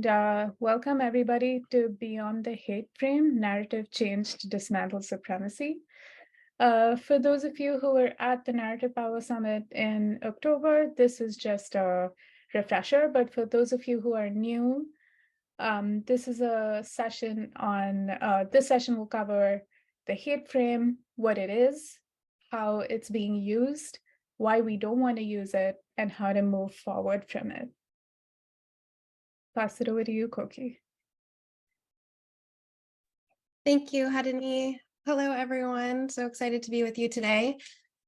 and welcome everybody to Beyond the Hateframe, Narrative Change to Dismantle Supremacy. For those of you who were at the Narrative Power Summit in October, this is just a refresher, but for those of you who are new, this is a session on, this session will cover the Hateframe, what it is, how it's being used, why we don't want to use it, and how to move forward from it. Pass it over to you, Koki. Thank you, Harini. Hello, everyone. So excited to be with you today.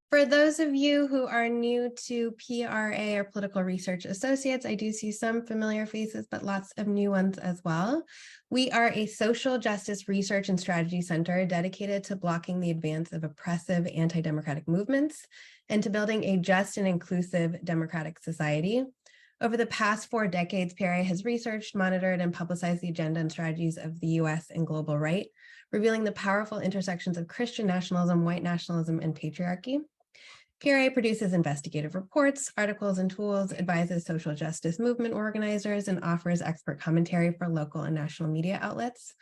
For those of you who are new to PRA or Political Research Associates, I do see some familiar faces, but lots of new ones as well. We are a social justice research and strategy center dedicated to blocking the advance of oppressive anti-democratic movements and to building a just and inclusive democratic society. Over the past 4 decades, PRA has researched, monitored, and publicized the agenda and strategies of the US and global right, revealing the powerful intersections of Christian nationalism, white nationalism, and patriarchy. PRA produces investigative reports, articles, and tools, advises social justice movement organizers, and offers expert commentary for local and national media outlets.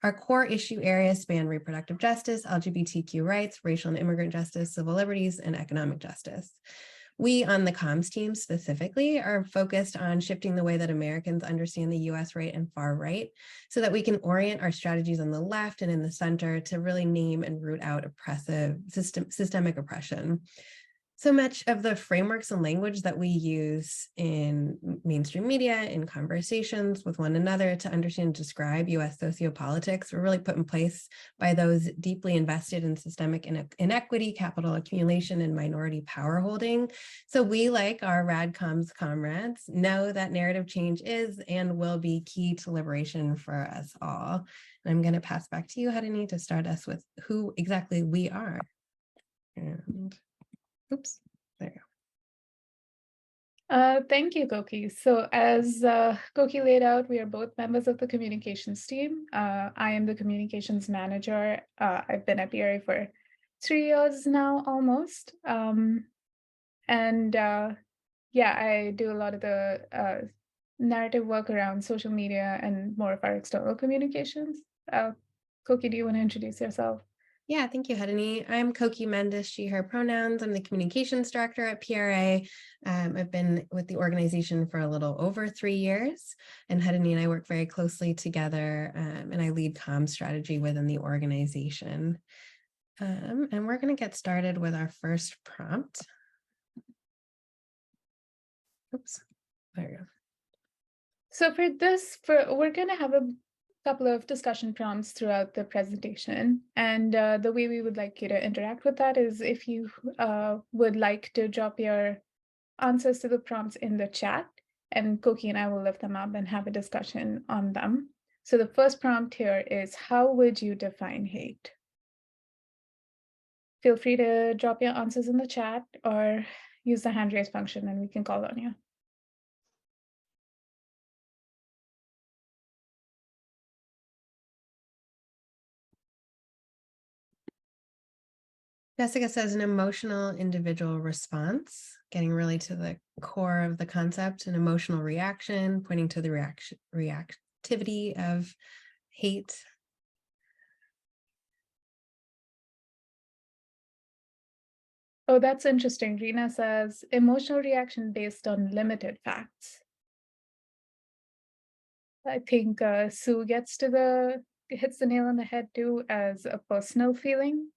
Our core issue areas span reproductive justice, LGBTQ rights, racial and immigrant justice, civil liberties, and economic justice. We on the comms team specifically are focused on shifting the way that Americans understand the US right and far right so that we can orient our strategies on the left and in the center to really name and root out oppressive systemic oppression. So much of the frameworks and language that we use in mainstream media, in conversations with one another to understand and describe US sociopolitics were really put in place by those deeply invested in systemic inequity, capital accumulation, and minority power holding. So we, like our RadComs comrades, know that narrative change is and will be key to liberation for us all. And I'm going to pass back to you, Harini, to start us with who exactly we are. And oops, there you go. Thank you, Koki. So as Koki laid out, we are both members of the communications team. I am the communications manager. I've been at PRA for 3 years now, almost. Yeah, I do a lot of the narrative work around social media and more of our external communications. Koki, do you want to introduce yourself? Yeah, thank you, Harini. I'm Koki Mendis, she, her pronouns. I'm the communications director at PRA. I've been with the organization for a little over 3 years, and Harini and I work very closely together, and I lead comms strategy within the organization. And we're going to get started with our first prompt. Oops, there you go. So for this, we're going to have a couple of discussion prompts throughout the presentation. And the way we would like you to interact with that is if you would like to drop your answers to the prompts in the chat, and Koki and I will lift them up and have a discussion on them. So the first prompt here is, how would you define hate? Feel free to drop your answers in the chat or use the hand raise function and we can call on you. Jessica says an emotional individual response, getting really to the core of the concept, an emotional reaction, pointing to the reactivity of hate. Oh, that's interesting. Rena says emotional reaction based on limited facts. I think Sue hits the nail on the head too as a personal feeling.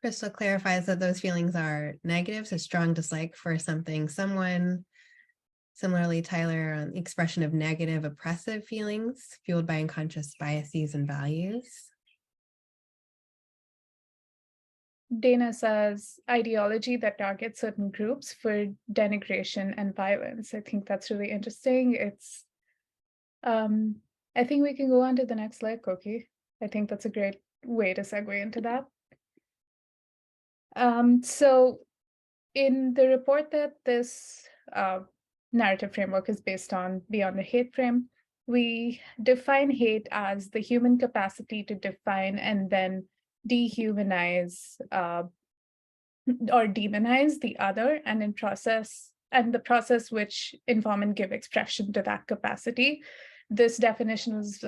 Crystal clarifies that those feelings are negatives, a strong dislike for something, someone. Similarly, Tyler, on the expression of negative oppressive feelings fueled by unconscious biases and values. Dana says ideology that targets certain groups for denigration and violence. I think that's really interesting. It's, I think we can go on to the next slide, Koki. I think that's a great way to segue into that. So in the report that this narrative framework is based on, Beyond the Hateframe, we define hate as the human capacity to define and then dehumanize or demonize the other, and in process and the process which inform and give expression to that capacity. This definition was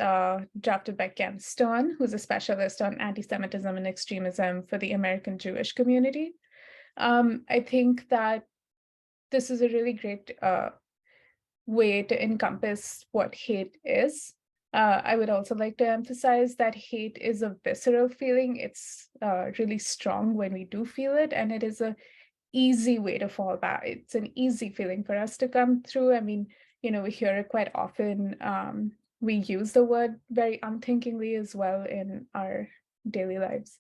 drafted by Ken Stern, who's a specialist on anti-Semitism and extremism for the American Jewish community. I think that this is a really great way to encompass what hate is. I would also like to emphasize that hate is a visceral feeling. It's really strong when we do feel it, and it is a easy way to fall back. It's an easy feeling for us to come through. I mean, we hear it quite often. We use the word very unthinkingly as well in our daily lives.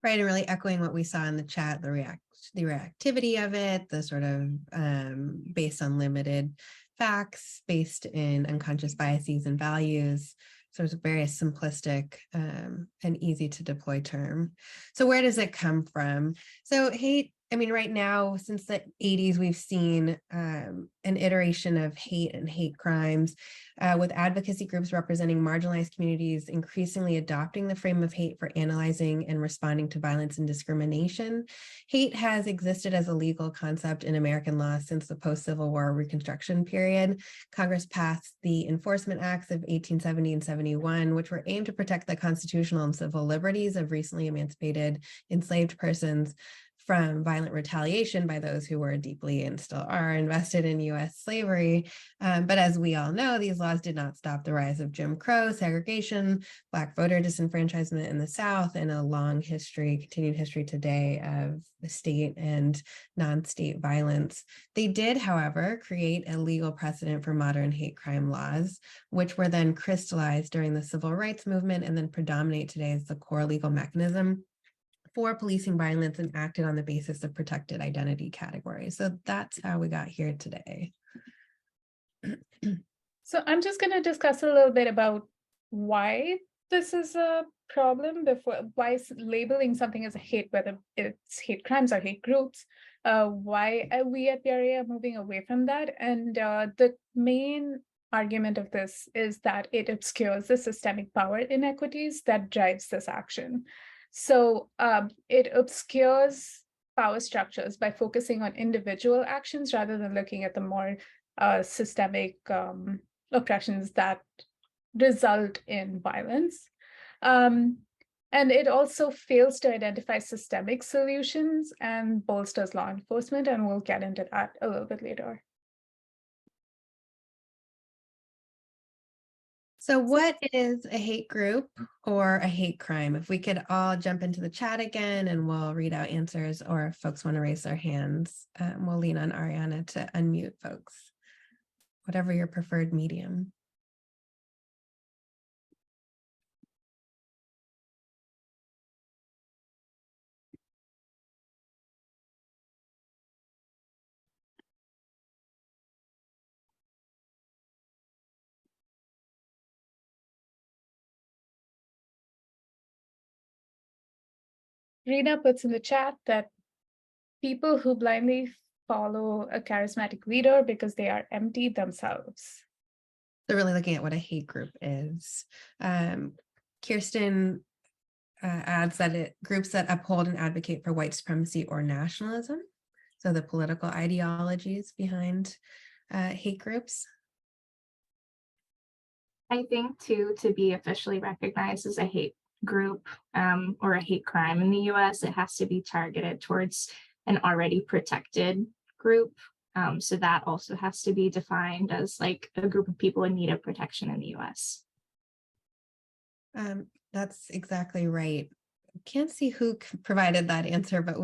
Right, and really echoing what we saw in the chat, the reactivity of it, the sort of based on limited facts, based in unconscious biases and values, sort of very simplistic and easy to deploy term. So where does it come from? So hate, I mean, right now, since the 80s, we've seen an iteration of hate and hate crimes with advocacy groups representing marginalized communities increasingly adopting the frame of hate for analyzing and responding to violence and discrimination. Hate has existed as a legal concept in American law since the post-Civil War Reconstruction period. Congress passed the Enforcement Acts of 1870 and 71, which were aimed to protect the constitutional and civil liberties of recently emancipated enslaved persons from violent retaliation by those who were deeply and still are invested in U.S. slavery. But as we all know, these laws did not stop the rise of Jim Crow, segregation, Black voter disenfranchisement in the South, and a long history, continued history today of state and non-state violence. They did, however, create a legal precedent for modern hate crime laws, which were then crystallized during the civil rights movement and then predominate today as the core legal mechanism for policing violence and acted on the basis of protected identity categories. So that's how we got here today. So I'm just going to discuss a little bit about why this is a problem, why labeling something as a hate, whether it's hate crimes or hate groups, why we at PRA are moving away from that. And the main argument of this is that it obscures the systemic power inequities that drives this action. So it obscures power structures by focusing on individual actions rather than looking at the more systemic oppressions that result in violence. And it also fails to identify systemic solutions and bolsters law enforcement, and we'll get into that a little bit later. So what is a hate group or a hate crime? If we could all jump into the chat again and we'll read out answers, or if folks want to raise their hands, we'll lean on Ariana to unmute folks, whatever your preferred medium. Rina puts in the chat that people who blindly follow a charismatic leader because they are empty themselves. So really looking at what a hate group is. Kirsten adds that groups that uphold and advocate for white supremacy or nationalism. So the political ideologies behind hate groups. I think too, to be officially recognized as a hate group or a hate crime in the US, it has to be targeted towards an already protected group. So that also has to be defined as like a group of people in need of protection in the US. That's exactly right. Can't see who provided that answer, but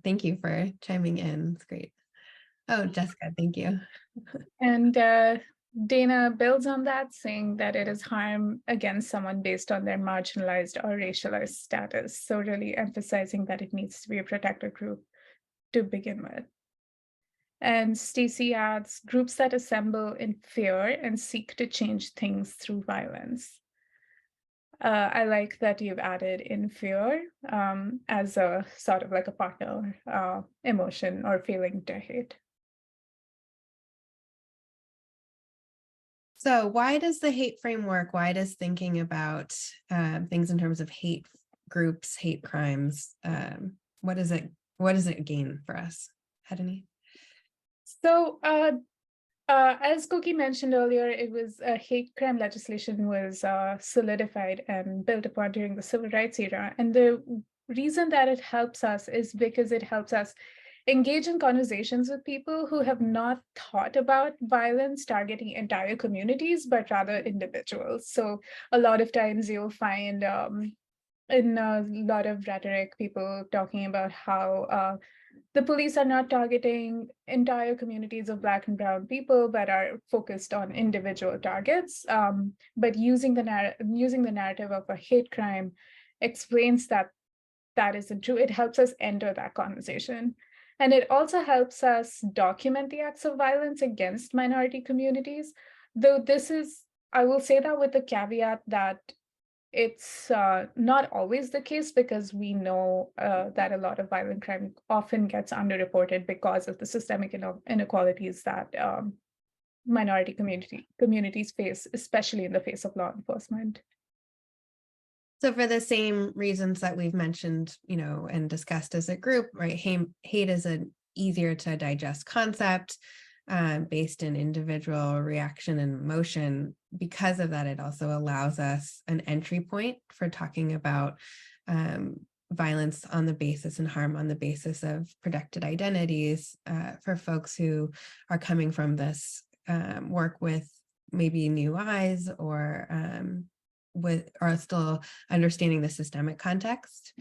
thank you for chiming in. It's great. Oh, Jessica, thank you. And Dana builds on that, saying that it is harm against someone based on their marginalized or racialized status. So really emphasizing that it needs to be a protected group to begin with. And Stacy adds, groups that assemble in fear and seek to change things through violence. I like that you've added in fear as a sort of like a partner emotion or feeling to hate. So why does the hate framework, why does thinking about things in terms of hate groups, hate crimes, what does it gain for us? Harini? So, as Koki mentioned earlier, it was hate crime legislation was solidified and built upon during the civil rights era. And the reason that it helps us is because it helps us engage in conversations with people who have not thought about violence targeting entire communities, but rather individuals. So a lot of times you'll find in a lot of rhetoric, people talking about how the police are not targeting entire communities of Black and Brown people, but are focused on individual targets. But using the narrative of a hate crime explains that that isn't true. It helps us enter that conversation. And it also helps us document the acts of violence against minority communities. Though I will say that with the caveat that it's not always the case, because we know that a lot of violent crime often gets underreported because of the systemic inequalities that minority communities face, especially in the face of law enforcement. So for the same reasons that we've mentioned, and discussed as a group, right? Hate is an easier to digest concept based in individual reaction and emotion. Because of that, it also allows us an entry point for talking about violence on the basis and harm on the basis of protected identities for folks who are coming from this work with maybe new eyes or are still understanding the systemic context.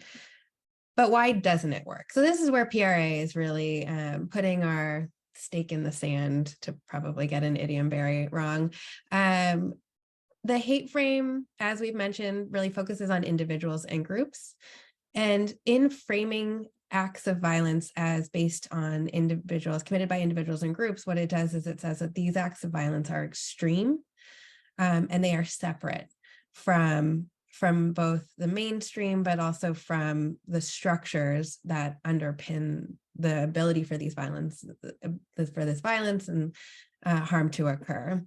But why doesn't it work? So this is where PRA is really putting our stake in the sand, to probably get an idiom very wrong. The hate frame, as we've mentioned, really focuses on individuals and groups. And in framing acts of violence as based on individuals, committed by individuals and groups, what it does is it says that these acts of violence are extreme and they are separate from both the mainstream, but also from the structures that underpin the ability for this violence and harm to occur.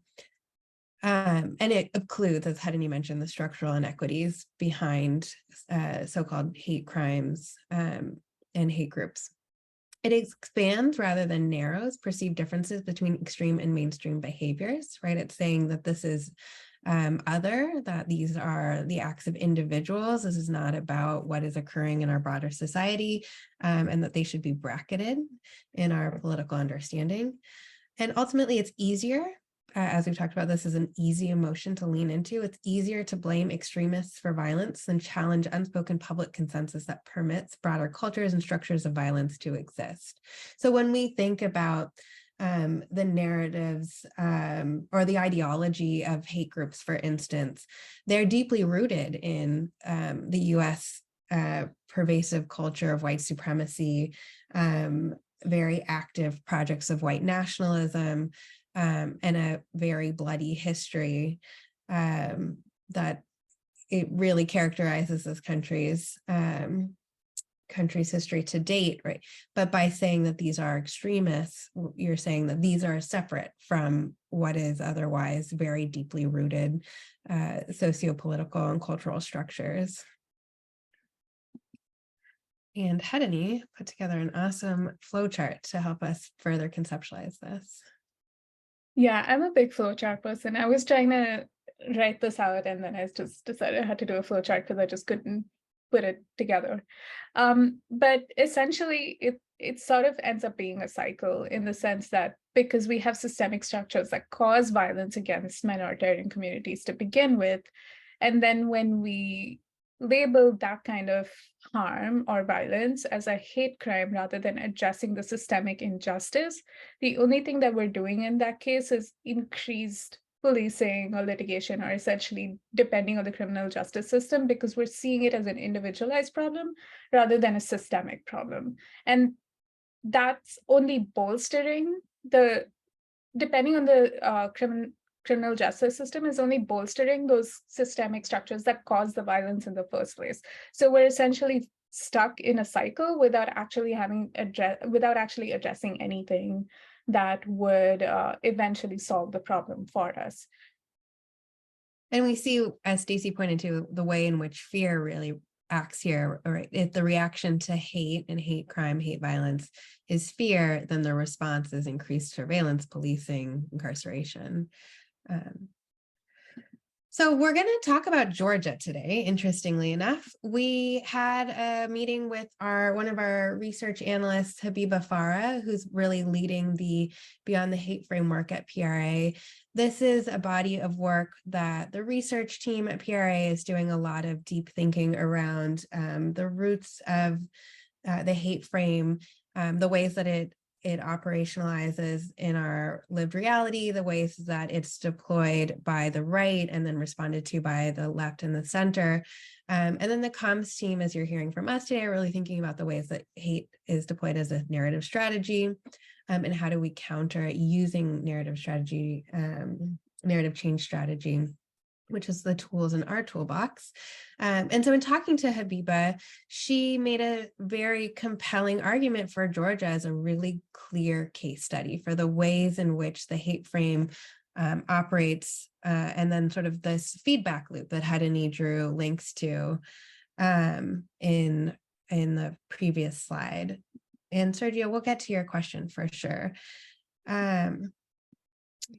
And it includes, as Harini mentioned, the structural inequities behind so-called hate crimes and hate groups. It expands rather than narrows perceived differences between extreme and mainstream behaviors, right? It's saying that this is that these are the acts of individuals. This is not about what is occurring in our broader society, and that they should be bracketed in our political understanding. And ultimately, it's easier, as we've talked about, this is an easy emotion to lean into. It's easier to blame extremists for violence than challenge unspoken public consensus that permits broader cultures and structures of violence to exist. So when we think about the narratives or the ideology of hate groups, for instance, they're deeply rooted in the US pervasive culture of white supremacy, very active projects of white nationalism, and a very bloody history that it really characterizes this country's history to date, right? But by saying that these are extremists, you're saying that these are separate from what is otherwise very deeply rooted sociopolitical and cultural structures. And Harini put together an awesome flowchart to help us further conceptualize this. Yeah, I'm a big flowchart person. I was trying to write this out, and then I just decided I had to do a flowchart because I just couldn't put it together. But essentially, it sort of ends up being a cycle, in the sense that because we have systemic structures that cause violence against minoritarian communities to begin with, and then when we label that kind of harm or violence as a hate crime rather than addressing the systemic injustice, the only thing that we're doing in that case is increased policing or litigation, or essentially depending on the criminal justice system, because we're seeing it as an individualized problem rather than a systemic problem. And that's only bolstering depending on the criminal justice system, is only bolstering those systemic structures that cause the violence in the first place. So we're essentially stuck in a cycle without actually addressing anything that would eventually solve the problem for us. And we see, as Stacey pointed to, the way in which fear really acts here, or if the reaction to hate and hate crime, hate violence is fear, then the response is increased surveillance, policing, incarceration. So we're going to talk about Georgia today. Interestingly enough, we had a meeting with one of our research analysts, Habiba Farah, who's really leading the Beyond the Hate framework at PRA. This is a body of work that the research team at PRA is doing a lot of deep thinking around the roots of the hate frame, the ways that it operationalizes in our lived reality, the ways that it's deployed by the right and then responded to by the left and the center. And then the comms team, as you're hearing from us today, are really thinking about the ways that hate is deployed as a narrative strategy, and how do we counter it using narrative strategy, narrative change strategy, which is the tools in our toolbox. And so in talking to Habiba, she made a very compelling argument for Georgia as a really clear case study for the ways in which the hate frame operates, and then sort of this feedback loop that Harini drew links to in the previous slide. And Sergio, we'll get to your question for sure.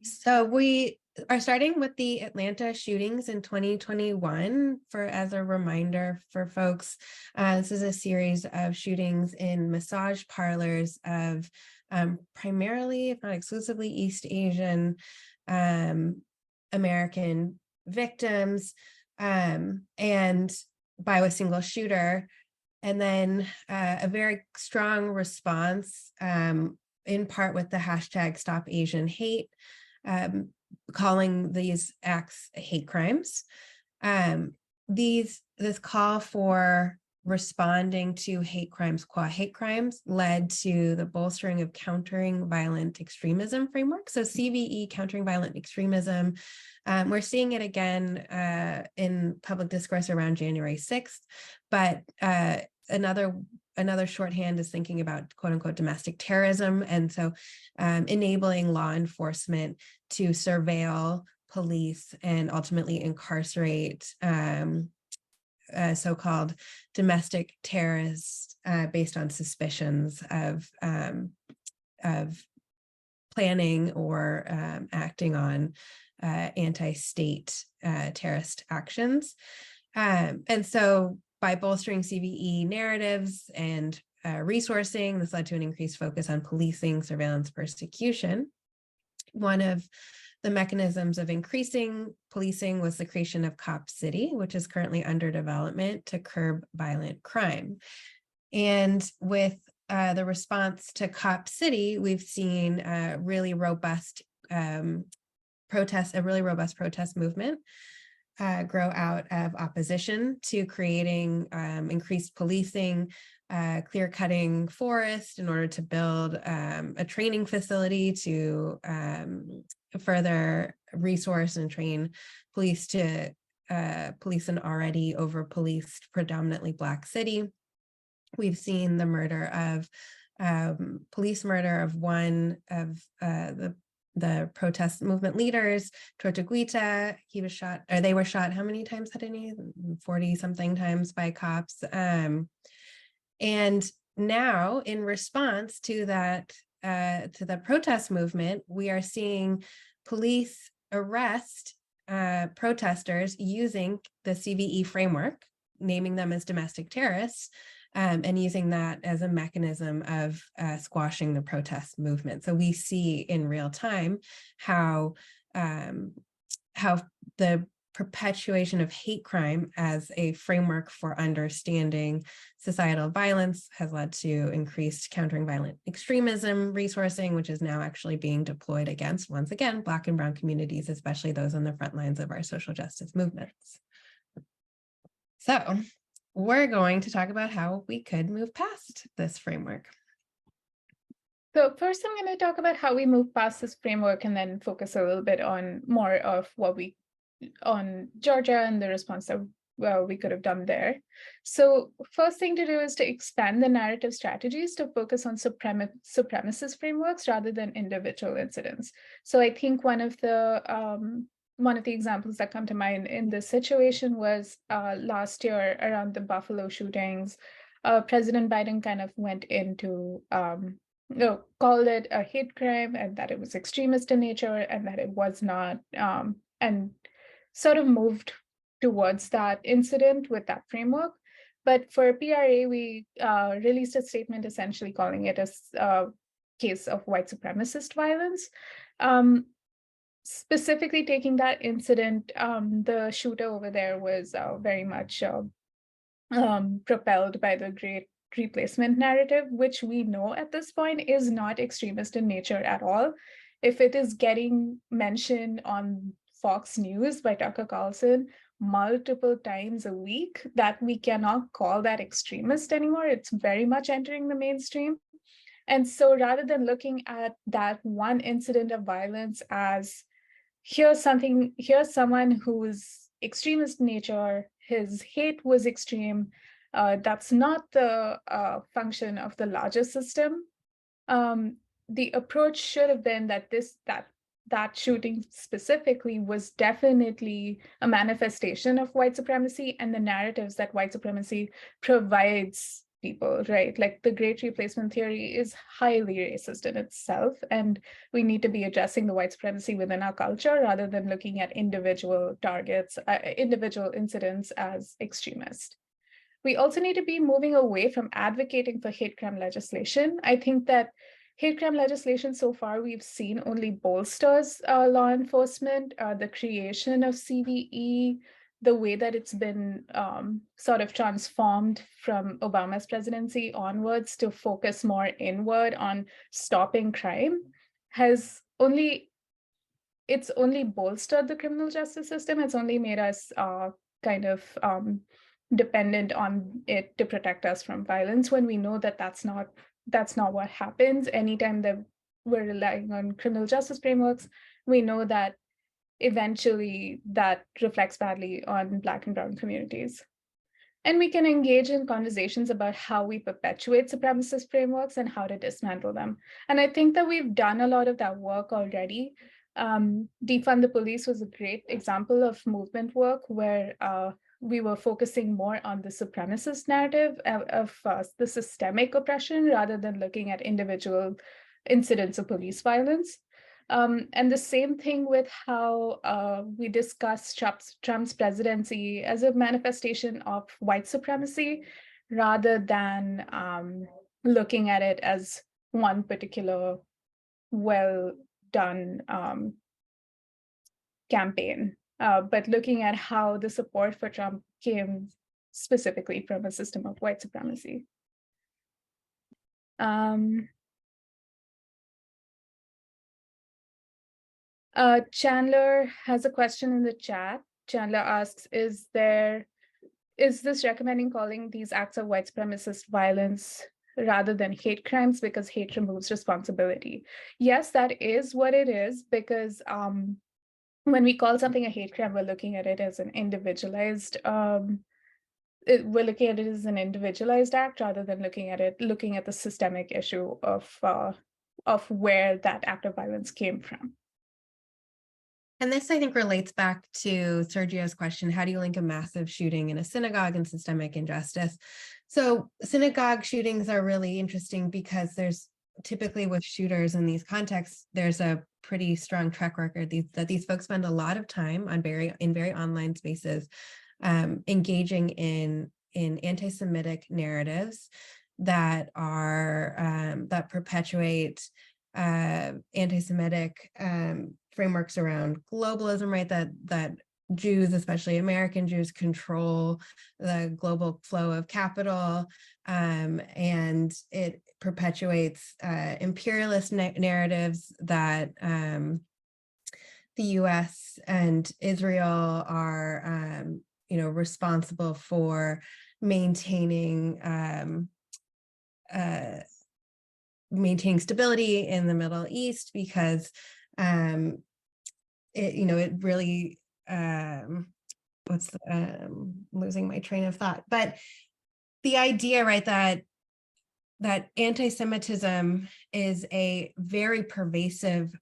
So we are starting with the Atlanta shootings in 2021 as a reminder for folks. This is a series of shootings in massage parlors of primarily, if not exclusively, East Asian American victims, and by a single shooter. And then a very strong response, in part with the hashtag Stop Asian Hate, calling these acts hate crimes. This call for responding to hate crimes, qua hate crimes, led to the bolstering of countering violent extremism framework. So CVE, countering violent extremism, we're seeing it again in public discourse around January 6th, but another shorthand is thinking about quote unquote domestic terrorism. And so enabling law enforcement to surveil, police, and ultimately incarcerate so-called domestic terrorists based on suspicions of planning or acting on anti-state terrorist actions. And so by bolstering CVE narratives and resourcing, this led to an increased focus on policing, surveillance, persecution. One of the mechanisms of increasing policing was the creation of Cop City, which is currently under development to curb violent crime. And with the response to Cop City, we've seen a really robust protest movement grow out of opposition to creating increased policing, clear-cutting forest in order to build a training facility to further resource and train police to police an already over-policed, predominantly Black city. We've seen the police murder of one of the protest movement leaders, Tortuguita. He was shot, or they were shot, how many times, Harini? 40 something times by cops. And now in response to that, to the protest movement, we are seeing police arrest protesters using the CVE framework, naming them as domestic terrorists, and using that as a mechanism of squashing the protest movement. So we see in real time how the perpetuation of hate crime as a framework for understanding societal violence has led to increased countering violent extremism resourcing, which is now actually being deployed against, once again, Black and Brown communities, especially those on the front lines of our social justice movements. So we're going to talk about how we could move past this framework. So first, I'm going to talk about how we move past this framework and then focus a little bit on more of on Georgia and the response that we could have done there. So first thing to do is to expand the narrative strategies to focus on supremacist frameworks rather than individual incidents. So I think one of the one of the examples that come to mind in this situation was last year around the Buffalo shootings. President Biden kind of went into, called it a hate crime and that it was extremist in nature and that it was not, and sort of moved towards that incident with that framework. But for PRA, we released a statement essentially calling it a case of white supremacist violence. Specifically taking that incident, the shooter over there was very much propelled by the great replacement narrative, which we know at this point is not extremist in nature at all. If it is getting mentioned on Fox News by Tucker Carlson multiple times a week, that we cannot call that extremist anymore. It's very much entering the mainstream. And so rather than looking at that one incident of violence as here's someone who's extremist in nature, his hate was extreme, that's not the function of the larger system. The approach should have been that that shooting specifically was definitely a manifestation of white supremacy and the narratives that white supremacy provides people, right? Like the great replacement theory is highly racist in itself, and we need to be addressing the white supremacy within our culture rather than looking at individual targets, individual incidents as extremist. We also need to be moving away from advocating for hate crime legislation. I think that hate crime legislation so far we've seen only bolsters law enforcement, the creation of CVE, the way that it's been sort of transformed from Obama's presidency onwards to focus more inward on stopping crime it's only bolstered the criminal justice system. It's only made us kind of dependent on it to protect us from violence, when we know that that's not what happens. Anytime that we're relying on criminal justice frameworks, we know that eventually that reflects badly on Black and brown communities. And we can engage in conversations about how we perpetuate supremacist frameworks and how to dismantle them. And I think that we've done a lot of that work already. Defund the Police was a great example of movement work where we were focusing more on the supremacist narrative of the systemic oppression rather than looking at individual incidents of police violence. And the same thing with how we discuss Trump's presidency as a manifestation of white supremacy rather than looking at it as one particular well-done campaign, but looking at how the support for Trump came specifically from a system of white supremacy. Chandler has a question in the chat. Chandler asks, is this recommending calling these acts of white supremacist violence rather than hate crimes because hate removes responsibility? Yes, that is what it is, because when we call something a hate crime, we're looking at it as an individualized act rather than looking at the systemic issue of where that act of violence came from. And this, I think, relates back to Sergio's question, how do you link a massive shooting in a synagogue and systemic injustice? So synagogue shootings are really interesting because there's typically with shooters in these contexts, there's a pretty strong track record that these folks spend a lot of time on very online spaces, engaging in anti-Semitic narratives that are that perpetuate anti-Semitic frameworks around globalism, right? That Jews, especially American Jews, control the global flow of capital, and it perpetuates imperialist narratives that the U.S. and Israel are, responsible for maintaining stability in the Middle East because it really losing my train of thought, but the idea, right, that anti-Semitism is a very pervasive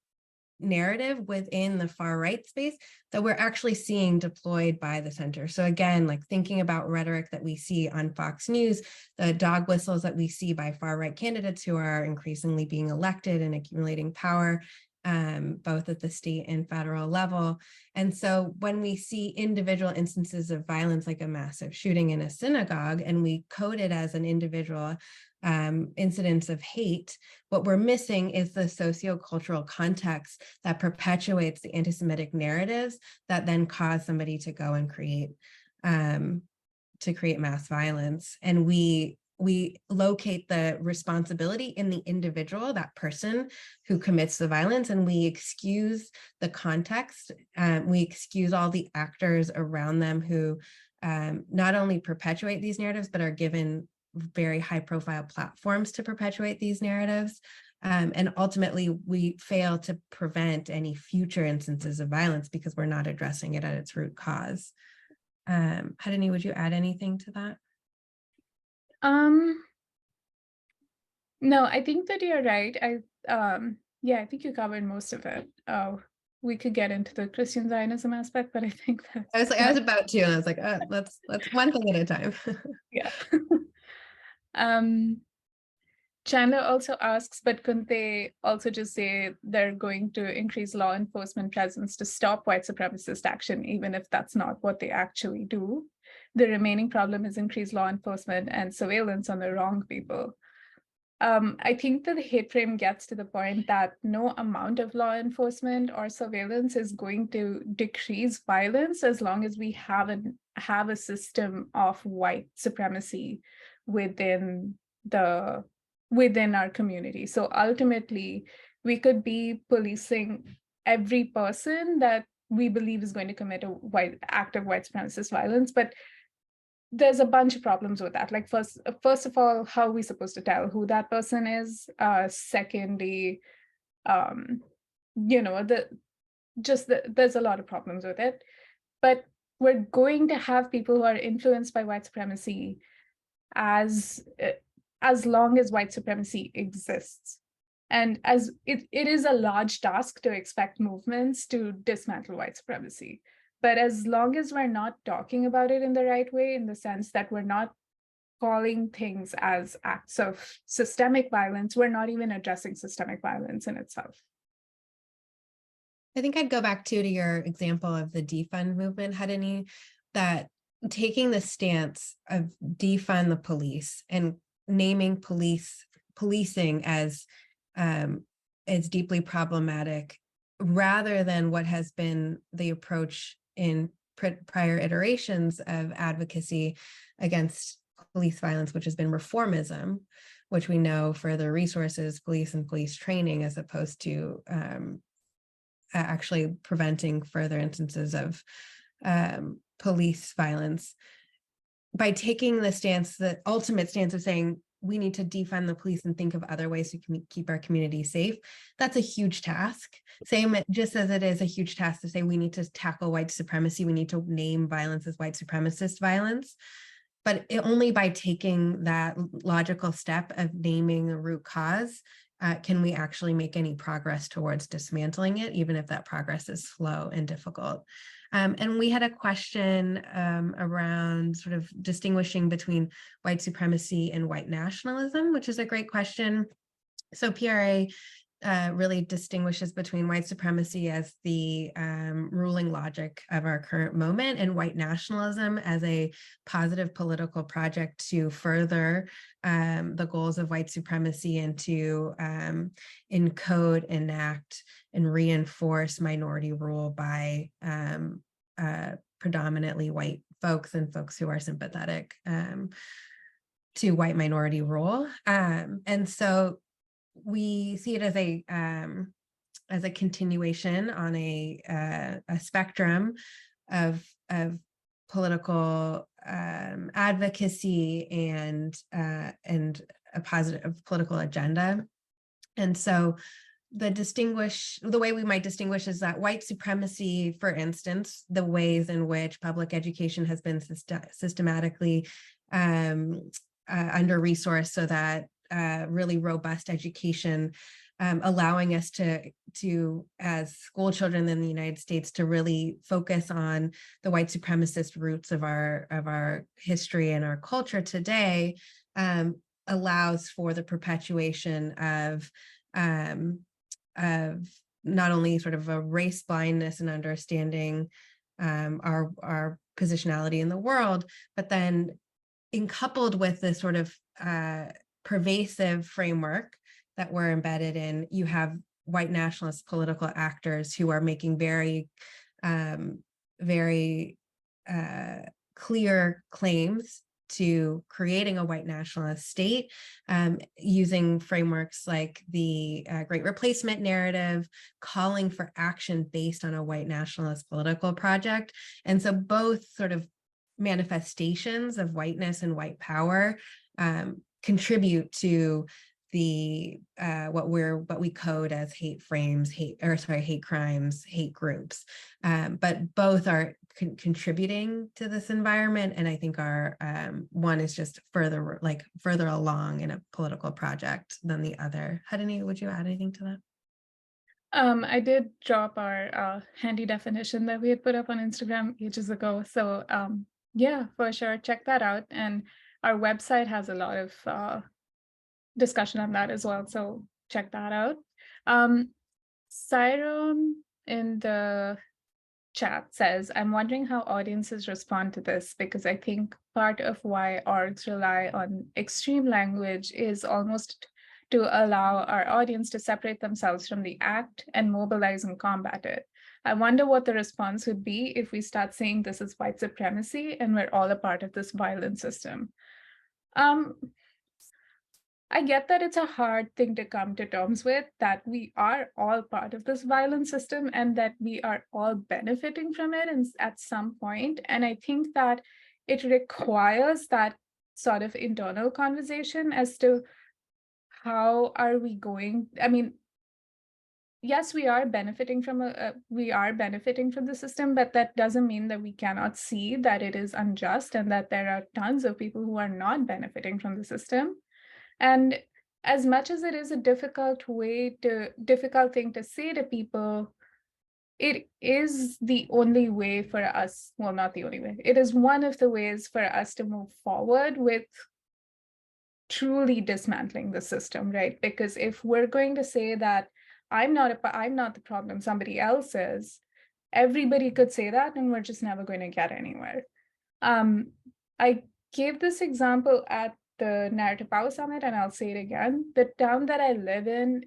narrative within the far right space that we're actually seeing deployed by the center. So again, like thinking about rhetoric that we see on Fox News, the dog whistles that we see by far right candidates who are increasingly being elected and accumulating power, both at the state and federal level. And so when we see individual instances of violence, like a massive shooting in a synagogue, and we code it as an individual incidents of hate, what we're missing is the sociocultural context that perpetuates the anti-Semitic narratives that then cause somebody to go and create mass violence. And we locate the responsibility in the individual, that person who commits the violence, and we excuse the context. We excuse all the actors around them who not only perpetuate these narratives, but are given very high profile platforms to perpetuate these narratives. And ultimately, we fail to prevent any future instances of violence because we're not addressing it at its root cause. Harini, would you add anything to that? No, I think that you're right. Yeah, I think you covered most of it. We could get into the Christian Zionism aspect, but I think that I was about to, and I was like, let's one thing at a time. yeah. Chandler also asks, but couldn't they also just say they're going to increase law enforcement presence to stop white supremacist action, even if that's not what they actually do? The remaining problem is increased law enforcement and surveillance on the wrong people. I think that the Hateframe gets to the point that no amount of law enforcement or surveillance is going to decrease violence as long as we have a system of white supremacy within our community. So ultimately, we could be policing every person that we believe is going to commit a act of white supremacist violence, but there's a bunch of problems with that. Like first of all, how are we supposed to tell who that person is? Secondly, there's a lot of problems with it. But we're going to have people who are influenced by white supremacy as long as white supremacy exists. And as it is a large task to expect movements to dismantle white supremacy. But as long as we're not talking about it in the right way, in the sense that we're not calling things as acts of systemic violence, we're not even addressing systemic violence in itself. I think I'd go back to your example of the defund movement, Harini, that taking the stance of defund the police and naming policing as deeply problematic, rather than what has been the approach in prior iterations of advocacy against police violence, which has been reformism, which we know further resources police and police training, as opposed to actually preventing further instances of police violence. By taking the stance, the ultimate stance of saying we need to defund the police and think of other ways to keep our community safe, that's a huge task. Same, just as it is a huge task to say we need to tackle white supremacy, we need to name violence as white supremacist violence. But only by taking that logical step of naming the root cause can we actually make any progress towards dismantling it, even if that progress is slow and difficult. And we had a question around sort of distinguishing between white supremacy and white nationalism, which is a great question. So PRA really distinguishes between white supremacy as the ruling logic of our current moment and white nationalism as a positive political project to further the goals of white supremacy and to encode, enact, and reinforce minority rule by predominantly white folks and folks who are sympathetic to white minority rule. And so we see it as a continuation on a spectrum of political advocacy and a positive political agenda. And so the way we might distinguish is that white supremacy, for instance, the ways in which public education has been systematically under-resourced so that really robust education allowing us to as school children in the United States to really focus on the white supremacist roots of our history and our culture today, allows for the perpetuation of not only sort of a race blindness and understanding our positionality in the world, but then coupled with this sort of pervasive framework that we're embedded in, you have white nationalist political actors who are making very clear claims to creating a white nationalist state, using frameworks like the Great Replacement narrative, calling for action based on a white nationalist political project. And so both sort of manifestations of whiteness and white power contribute to the what we code as hate frames, hate crimes, hate groups, but both are contributing to this environment, and I think our one is just further along in a political project than the other. Harini, would you add anything to that? I did drop our handy definition that we had put up on Instagram ages ago. So yeah, for sure, check that out. And our website has a lot of discussion on that as well. So check that out. Siron in the chat says, I'm wondering how audiences respond to this, because I think part of why orgs rely on extreme language is almost to allow our audience to separate themselves from the act and mobilize and combat it. I wonder what the response would be if we start saying this is white supremacy and we're all a part of this violent system. I get that it's a hard thing to come to terms with, that we are all part of this violent system and that we are all benefiting from it at some point. And I think that it requires that sort of internal conversation as to how are we going. I mean, yes, we are benefiting from the system, but that doesn't mean that we cannot see that it is unjust and that there are tons of people who are not benefiting from the system. And as much as it is a difficult thing to say to people, it is the only way for us, well, not the only way, it is one of the ways for us to move forward with truly dismantling the system, right? Because if we're going to say that I'm not the problem, somebody else is, everybody could say that and we're just never going to get anywhere. I gave this example at the Narrative Power Summit, and I'll say it again. The town that I live in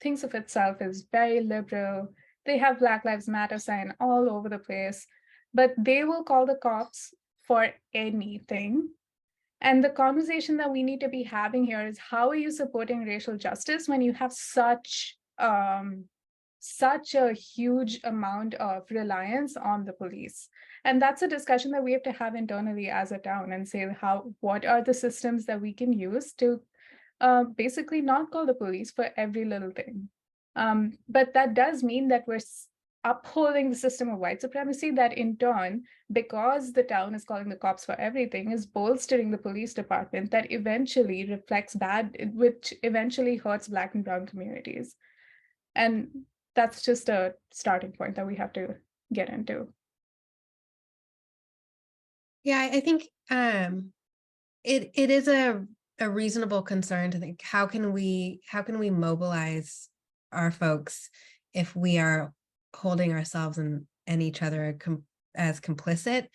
thinks of itself as very liberal. They have Black Lives Matter sign all over the place, but they will call the cops for anything. And the conversation that we need to be having here is, how are you supporting racial justice when you have such a huge amount of reliance on the police? And that's a discussion that we have to have internally as a town and say, what are the systems that we can use to basically not call the police for every little thing. But that does mean that we're upholding the system of white supremacy that in turn, because the town is calling the cops for everything, is bolstering the police department that eventually reflects which eventually hurts Black and brown communities. And that's just a starting point that we have to get into. Yeah, I think it is a reasonable concern to think, how can we mobilize our folks if we are holding ourselves and each other as complicit?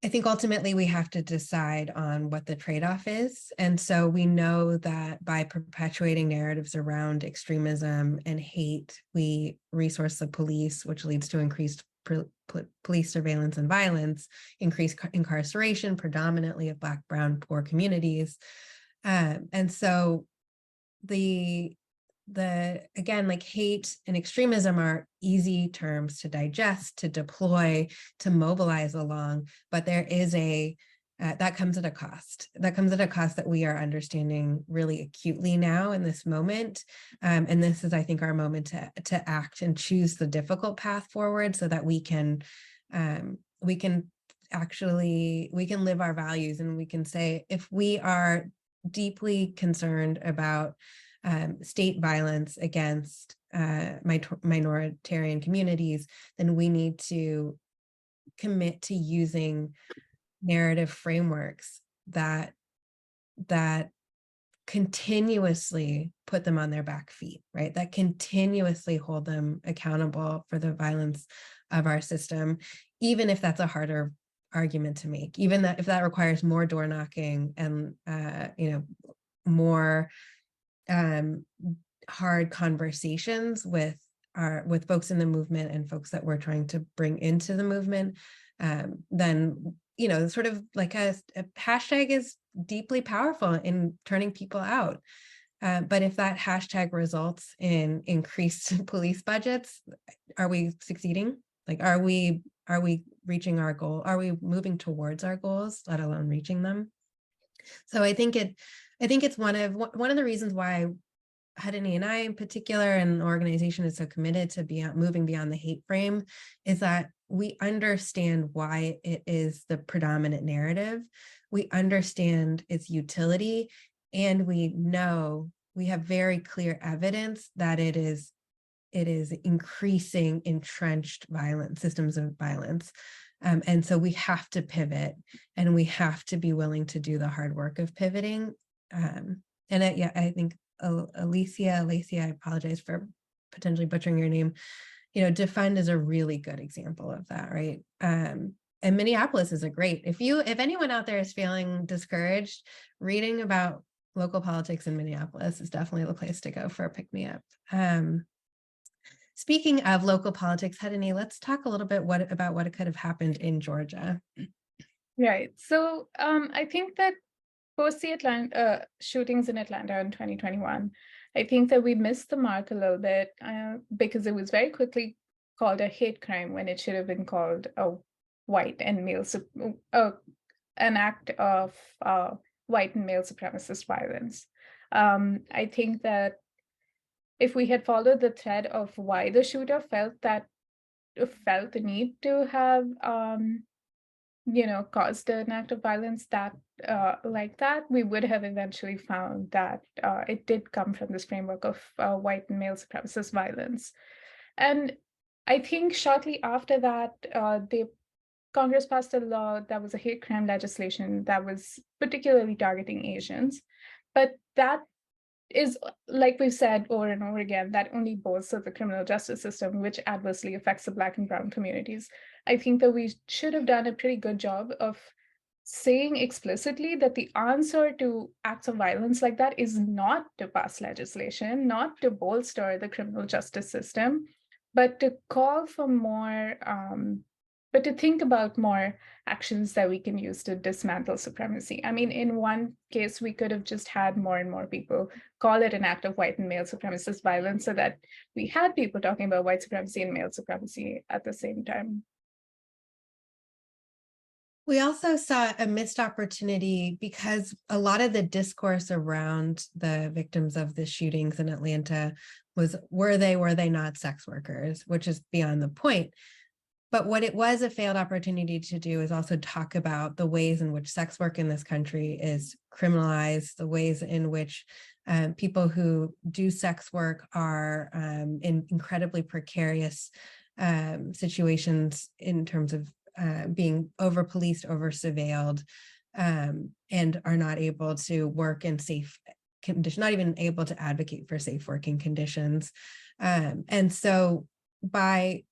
I think ultimately we have to decide on what the trade-off is. And so we know that by perpetuating narratives around extremism and hate, we resource the police, which leads to increased police surveillance and violence, increased incarceration, predominantly of Black, brown, poor communities. And so again, like hate and extremism are easy terms to digest, to deploy, to mobilize along, but there is that comes at a cost. That comes at a cost that we are understanding really acutely now in this moment. And this is, I think, our moment to act and choose the difficult path forward so that we can live our values, and we can say, if we are deeply concerned about state violence against minoritarian communities, then we need to commit to using narrative frameworks that continuously put them on their back feet, right? That continuously hold them accountable for the violence of our system, even if that's a harder argument to make, even if that requires more door knocking and more hard conversations with folks in the movement and folks that we're trying to bring into the movement. Then sort of like a hashtag is deeply powerful in turning people out. But if that hashtag results in increased police budgets, are we succeeding? Like, are we reaching our goal? Are we moving towards our goals, let alone reaching them? So I think it's one of the reasons why Harini and I in particular, and the organization is so committed to moving beyond the hate frame, is that we understand why it is the predominant narrative. We understand its utility, and we know we have very clear evidence that it is increasing entrenched violence, systems of violence. And so we have to pivot, and we have to be willing to do the hard work of pivoting. I think Alicia, I apologize for potentially butchering your name, Defund is a really good example of that, right? And Minneapolis is a great, if anyone out there is feeling discouraged, reading about local politics in Minneapolis is definitely the place to go for a pick-me-up. Speaking of local politics, Harini, let's talk a little bit about what could have happened in Georgia. Right. So I think that post the shootings in Atlanta in 2021, I think that we missed the mark a little bit because it was very quickly called a hate crime when it should have been called a white and male, an act of white and male supremacist violence. I think that if we had followed the thread of why the shooter felt the need to have caused an act of violence that like that, we would have eventually found that it did come from this framework of white and male supremacist violence. And I think shortly after that, the Congress passed a law that was a hate crime legislation that was particularly targeting Asians. But that is, like we've said over and over again, that only bolsters the criminal justice system, which adversely affects the Black and Brown communities. I think that we should have done a pretty good job of saying explicitly that the answer to acts of violence like that is not to pass legislation, not to bolster the criminal justice system, but to call for more, but to think about more actions that we can use to dismantle supremacy. I mean, in one case, we could have just had more and more people call it an act of white and male supremacist violence so that we had people talking about white supremacy and male supremacy at the same time. We also saw a missed opportunity because a lot of the discourse around the victims of the shootings in Atlanta was, were they not sex workers, which is beyond the point. But what it was a failed opportunity to do is also talk about the ways in which sex work in this country is criminalized, the ways in which people who do sex work are in incredibly precarious situations in terms of being over-policed, over-surveilled, and are not able to work in safe conditions, not even able to advocate for safe working conditions. And so by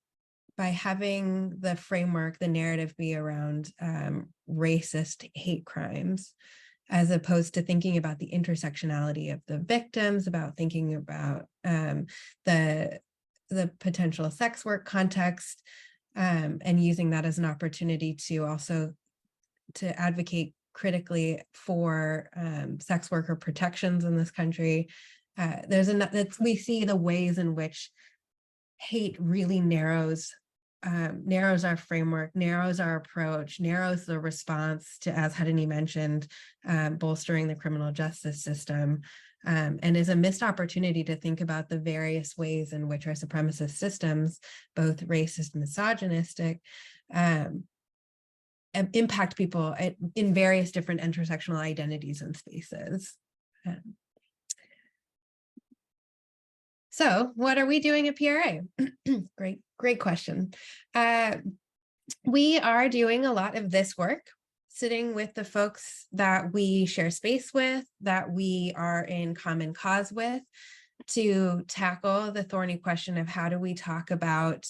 having the framework, the narrative be around racist hate crimes, as opposed to thinking about the intersectionality of the victims, about thinking about the potential sex work context, and using that as an opportunity to also to advocate critically for sex worker protections in this country. We see the ways in which hate really narrows our framework, narrows our approach, narrows the response to, as Harini mentioned, bolstering the criminal justice system, and is a missed opportunity to think about the various ways in which our supremacist systems, both racist and misogynistic, impact people in various different intersectional identities and spaces. So what are we doing at PRA? Great question. We are doing a lot of this work, sitting with the folks that we share space with, that we are in common cause with, to tackle the thorny question of how do we talk about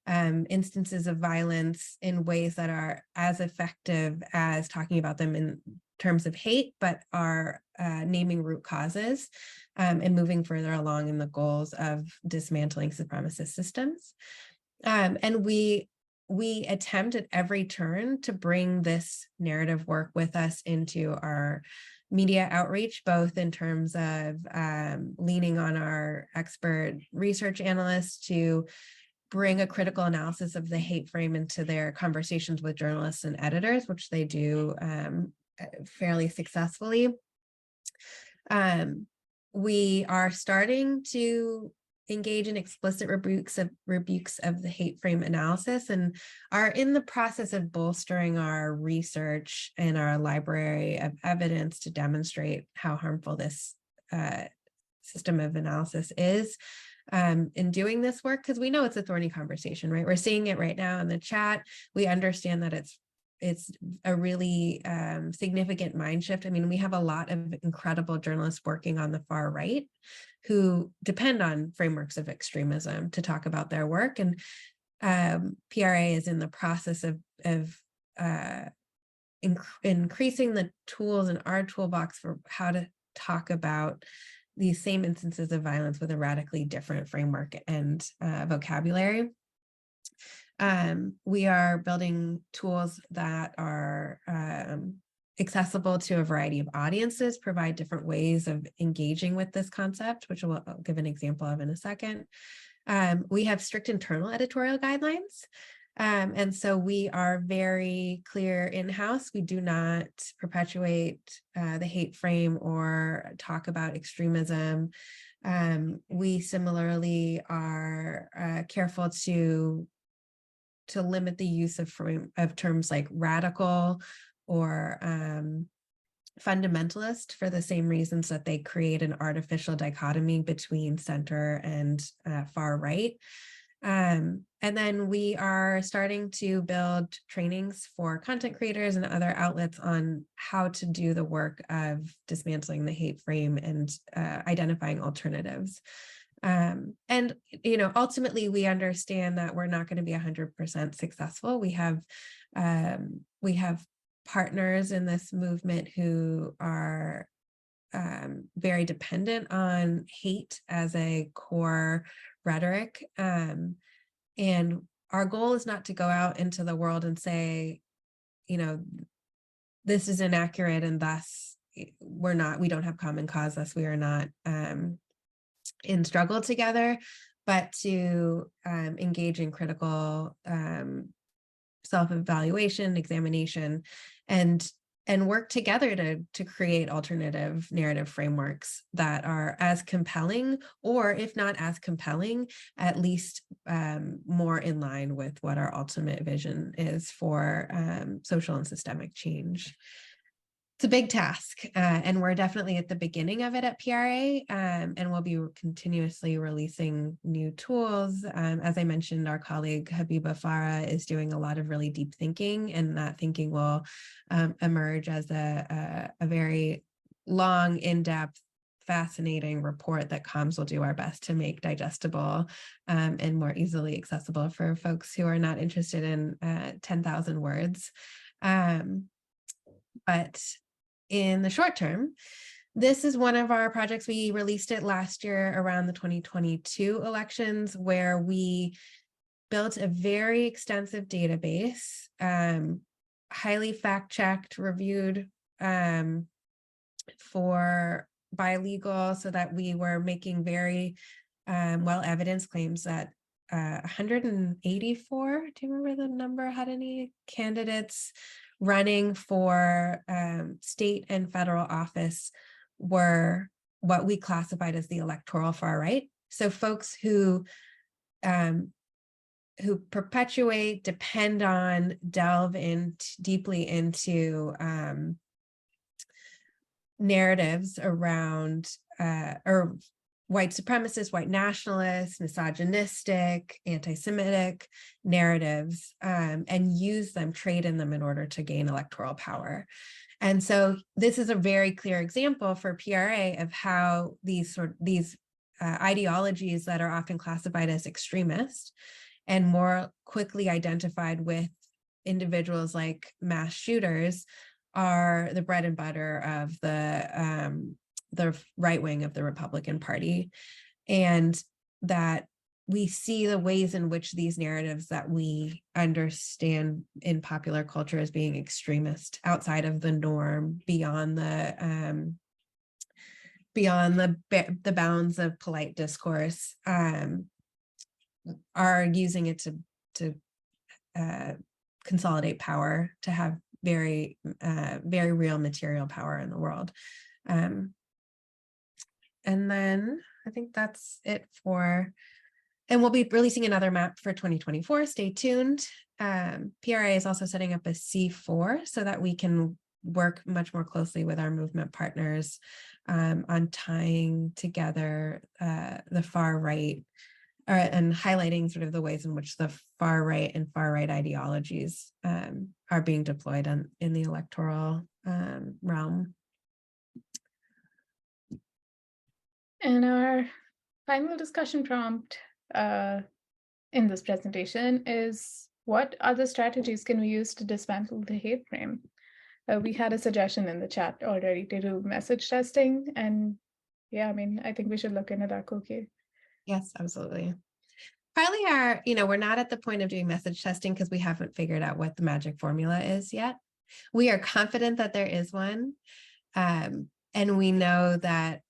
instances of violence in ways that are as effective as talking about them in terms of hate, but are naming root causes and moving further along in the goals of dismantling supremacist systems. And we attempt at every turn to bring this narrative work with us into our media outreach, both in terms of leaning on our expert research analysts to bring a critical analysis of the hate frame into their conversations with journalists and editors, which they do fairly successfully. We are starting to engage in explicit rebukes of the hate frame analysis, and are in the process of bolstering our research and our library of evidence to demonstrate how harmful this system of analysis is in doing this work, because we know it's a thorny conversation, right? We're seeing it right now in the chat. We understand that it's a really significant mind shift. I mean, we have a lot of incredible journalists working on the far right who depend on frameworks of extremism to talk about their work. And PRA is in the process of increasing the tools in our toolbox for how to talk about these same instances of violence with a radically different framework and vocabulary. We are building tools that are accessible to a variety of audiences, provide different ways of engaging with this concept, which I'll give an example of in a second. We have strict internal editorial guidelines. And so we are very clear in-house. We do not perpetuate the hate frame or talk about extremism. We similarly are careful to limit the use of terms like radical or fundamentalist, for the same reasons that they create an artificial dichotomy between center and far right. And then we are starting to build trainings for content creators and other outlets on how to do the work of dismantling the hate frame and identifying alternatives. And, you know, ultimately we understand that we're not going to be 100% successful. We have partners in this movement who are very dependent on hate as a core rhetoric. And our goal is not to go out into the world and say, you know, this is inaccurate and thus we don't have common cause, thus we are not in struggle together, but to engage in critical self-evaluation, examination, and work together to create alternative narrative frameworks that are as compelling, or if not as compelling, at least more in line with what our ultimate vision is for social and systemic change. It's a big task, and we're definitely at the beginning of it at PRA, and we'll be continuously releasing new tools. As I mentioned, our colleague Habiba Farah is doing a lot of really deep thinking, and that thinking will emerge as a very long, in-depth, fascinating report that comms will do our best to make digestible and more easily accessible for folks who are not interested in 10,000 words. But in the short term, this is one of our projects. We released it last year around the 2022 elections, where we built a very extensive database, highly fact-checked, reviewed by legal, so that we were making very well-evidenced claims that 184, do you remember the number, Harini, candidates running for state and federal office were what we classified as the electoral far right. So folks who perpetuate, depend on, delve in deeply into narratives around or white supremacist, white nationalist, misogynistic, anti-Semitic narratives, and use them, trade in them in order to gain electoral power. And so this is a very clear example for PRA of how these ideologies that are often classified as extremist and more quickly identified with individuals like mass shooters are the bread and butter of the right wing of the Republican Party, and that we see the ways in which these narratives that we understand in popular culture as being extremist, outside of the norm, beyond the bounds of polite discourse, are using it to consolidate power, to have very real material power in the world. And then I think that's it for, and we'll be releasing another map for 2024. Stay tuned. PRA is also setting up a C4 so that we can work much more closely with our movement partners on tying together the far right and highlighting sort of the ways in which the far right and far right ideologies are being deployed in the electoral realm. And our final discussion prompt in this presentation is, what other strategies can we use to dismantle the hate frame? We had a suggestion in the chat already to do message testing. And yeah, I mean, I think we should look into that, Koki. Yes, absolutely. Probably we're not at the point of doing message testing because we haven't figured out what the magic formula is yet. We are confident that there is one. And we know that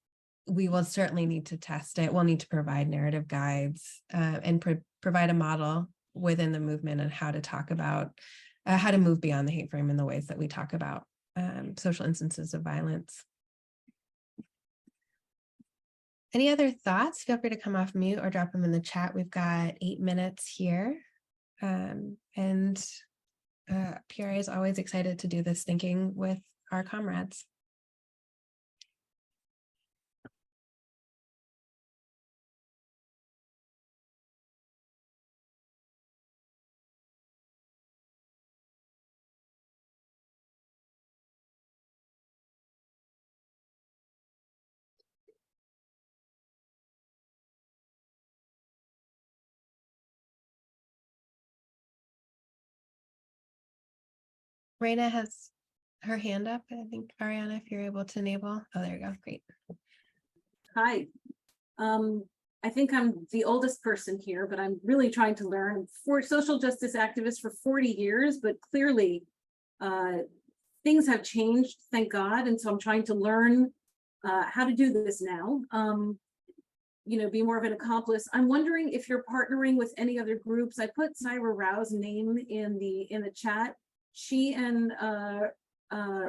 we will certainly need to test it. We'll need to provide narrative guides and provide a model within the movement on how to talk about, how to move beyond the hate frame in the ways that we talk about social instances of violence. Any other thoughts? Feel free to come off mute or drop them in the chat. We've got 8 minutes here. And PRA is always excited to do this thinking with our comrades. Raina has her hand up. I think, Ariana, if you're able to enable. Oh, there you go. Great. Hi. I think I'm the oldest person here, but I'm really trying to learn. For social justice activist for 40 years, but clearly things have changed, thank God. And so I'm trying to learn how to do this now. Be more of an accomplice. I'm wondering if you're partnering with any other groups. I put Saira Rao's name in the chat. She and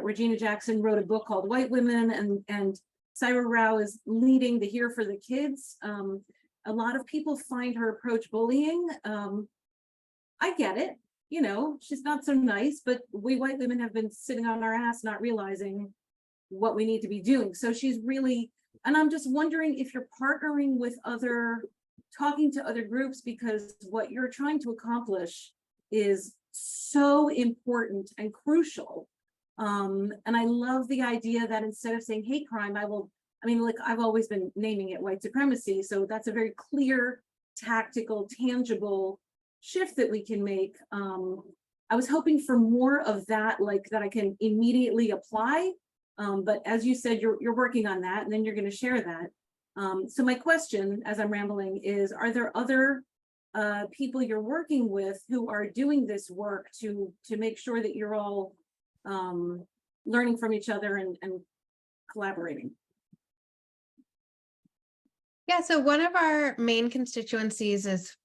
Regina Jackson wrote a book called White Women, and Saira Rao is leading the Here for the Kids. A lot of people find her approach bullying. I get it, she's not so nice, but we white women have been sitting on our ass not realizing what we need to be doing. So she's really, and I'm just wondering if you're partnering with talking to other groups, because what you're trying to accomplish is so important and crucial. And I love the idea that instead of saying hate crime, I've always been naming it white supremacy. So that's a very clear, tactical, tangible shift that we can make. I was hoping for more of that, that I can immediately apply. But as you said, you're working on that, and then you're going to share that. So my question, as I'm rambling, is, are there other people you're working with who are doing this work to make sure that you're all learning from each other and collaborating? Yeah, so one of our main constituencies is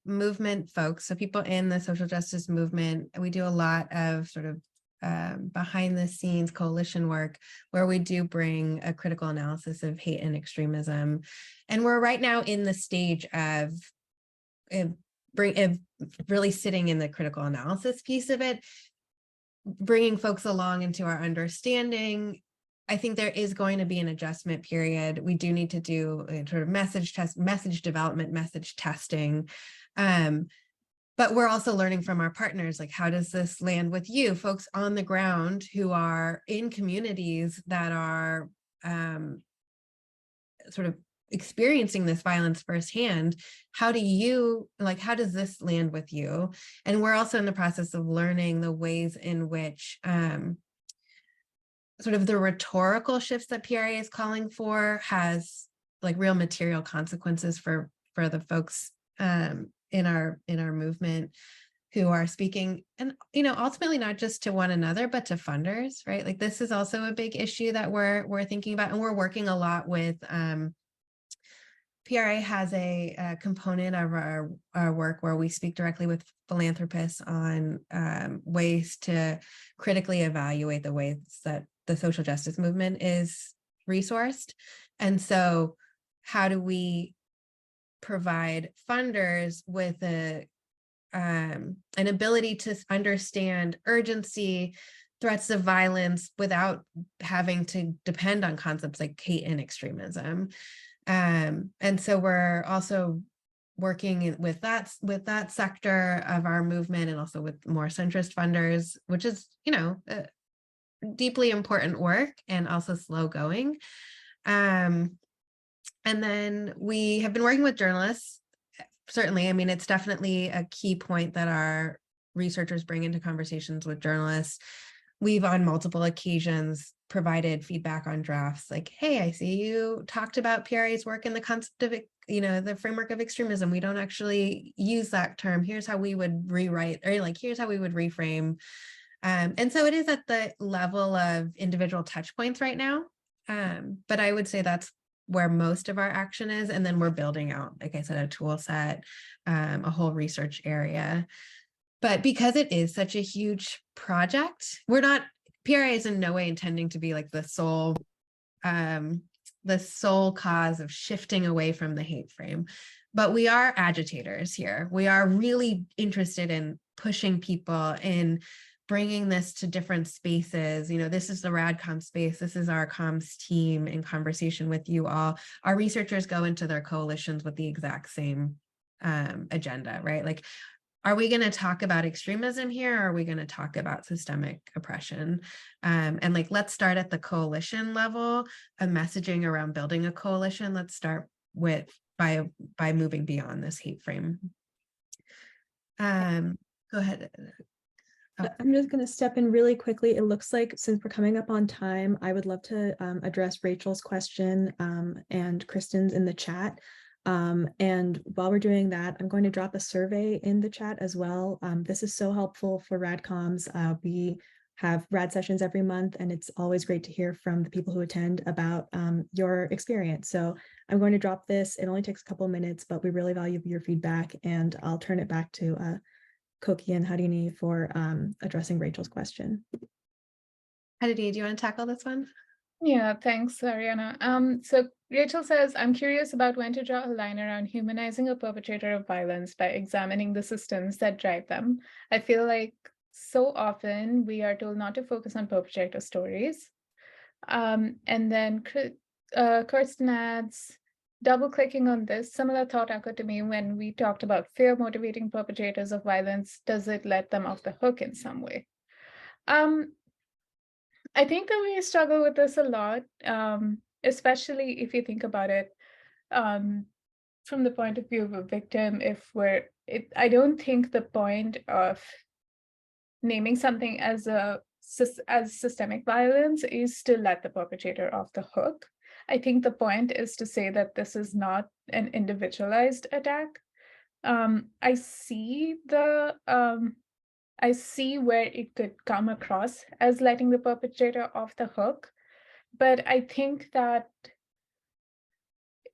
movement folks, so people in the social justice movement. We do a lot of sort of behind the scenes coalition work where we do bring a critical analysis of hate and extremism. And we're right now in the stage of really sitting in the critical analysis piece of it, bringing folks along into our understanding, I think there is going to be an adjustment period. We do need to do a sort of message development, message testing. But we're also learning from our partners, like, how does this land with you, folks on the ground who are in communities that are sort of experiencing this violence firsthand? How does this land with you? And we're also in the process of learning the ways in which sort of the rhetorical shifts that PRA is calling for has like real material consequences for the folks in our movement who are speaking, and ultimately not just to one another, but to funders, right? Like, this is also a big issue that we're thinking about, and we're working a lot with. PRA has a component of our work where we speak directly with philanthropists on ways to critically evaluate the ways that the social justice movement is resourced. And so how do we provide funders with an ability to understand urgency, threats of violence, without having to depend on concepts like hate and extremism. And so we're also working with that sector of our movement, and also with more centrist funders, which is, deeply important work and also slow going. And then we have been working with journalists. Certainly, I mean, it's definitely a key point that our researchers bring into conversations with journalists. We've on multiple occasions provided feedback on drafts, like, hey, I see you talked about PRA's work in the concept of, the framework of extremism. We don't actually use that term. Here's how we would rewrite, or like, here's how we would reframe. And so it is at the level of individual touch points right now. But I would say that's where most of our action is. And then we're building out, like I said, a tool set, a whole research area. But because it is such a huge project, PRA is in no way intending to be like the sole cause of shifting away from the hate frame. But we are agitators here. We are really interested in pushing people, in bringing this to different spaces. This is the RadCom space. This is our comms team in conversation with you all. Our researchers go into their coalitions with the exact same agenda, right? Like, are we going to talk about extremism here, or are we going to talk about systemic oppression? And like, let's start at the coalition level of messaging around building a coalition. Let's start with by moving beyond this hate frame. Go ahead. Oh. I'm just going to step in really quickly. It looks like, since we're coming up on time, I would love to address Rachel's question and Kristen's in the chat. And while we're doing that, I'm going to drop a survey in the chat as well. This is so helpful for RadComs. We have rad sessions every month, and it's always great to hear from the people who attend about your experience. So I'm going to drop this. It only takes a couple of minutes, but we really value your feedback, and I'll turn it back to Koki and Harini for addressing Rachel's question. Harini, do you want to tackle this one? Yeah, thanks, Ariana. So Rachel says, I'm curious about when to draw a line around humanizing a perpetrator of violence by examining the systems that drive them. I feel like so often we are told not to focus on perpetrator stories. And then Kirsten adds, double-clicking on this, similar thought occurred to me when we talked about fear motivating perpetrators of violence. Does it let them off the hook in some way? I think that we struggle with this a lot, especially if you think about it from the point of view of a victim. I don't think the point of naming something as systemic violence is to let the perpetrator off the hook. I think the point is to say that this is not an individualized attack. I see where it could come across as letting the perpetrator off the hook, but I think that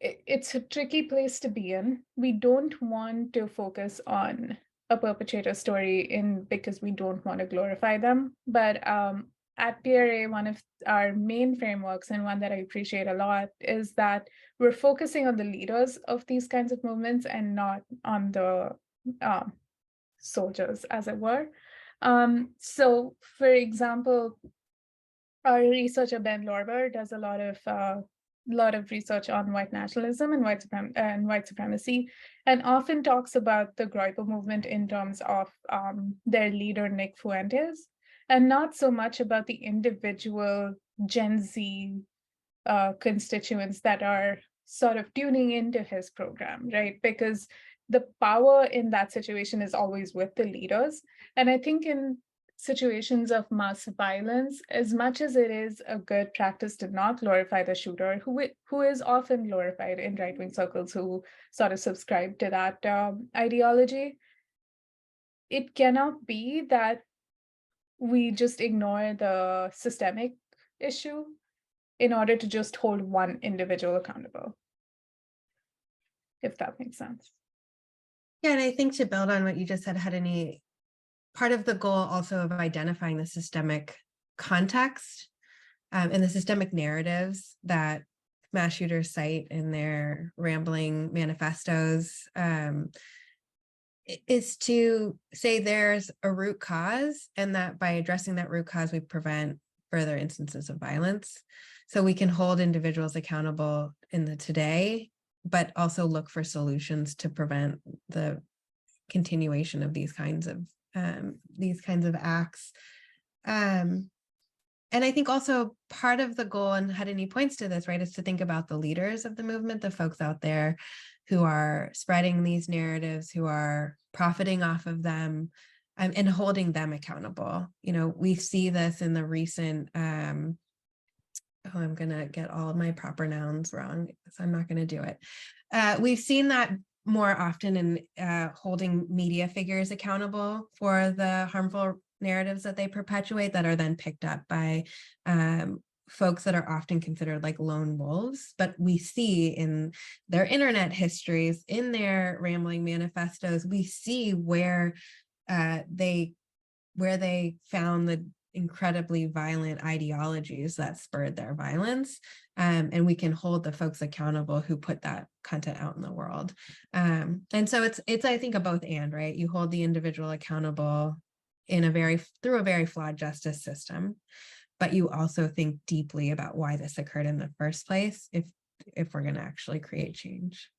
it's a tricky place to be in. We don't want to focus on a perpetrator story because we don't want to glorify them. But at PRA, one of our main frameworks, and one that I appreciate a lot, is that we're focusing on the leaders of these kinds of movements and not on the soldiers, as it were. So, for example, Our researcher Ben Lorber does a lot of research on white nationalism and white supremacy, and often talks about the Groyper movement in terms of their leader Nick Fuentes, and not so much about the individual Gen Z constituents that are sort of tuning into his program, right? Because the power in that situation is always with the leaders. And I think in situations of mass violence, as much as it is a good practice to not glorify the shooter, who is often glorified in right-wing circles who sort of subscribe to that ideology, it cannot be that we just ignore the systemic issue in order to just hold one individual accountable, if that makes sense. Yeah, and I think to build on what you just said, Harini, part of the goal also of identifying the systemic context and the systemic narratives that mass shooters cite in their rambling manifestos is to say there's a root cause, and that by addressing that root cause, we prevent further instances of violence. So we can hold individuals accountable in the today, but also look for solutions to prevent the continuation of these kinds of acts. And I think also part of the goal, and Harini points to this, right, is to think about the leaders of the movement, the folks out there who are spreading these narratives, who are profiting off of them, and holding them accountable. You know, we see this in the recent, I'm gonna get all of my proper nouns wrong, so I'm not gonna do it. We've seen that more often in holding media figures accountable for the harmful narratives that they perpetuate that are then picked up by folks that are often considered like lone wolves. But we see in their internet histories, in their rambling manifestos, we see where they found the incredibly violent ideologies that spurred their violence. And we can hold the folks accountable who put that content out in the world. And so it's I think a both and, right? You hold the individual accountable through a very flawed justice system, but you also think deeply about why this occurred in the first place if we're going to actually create change.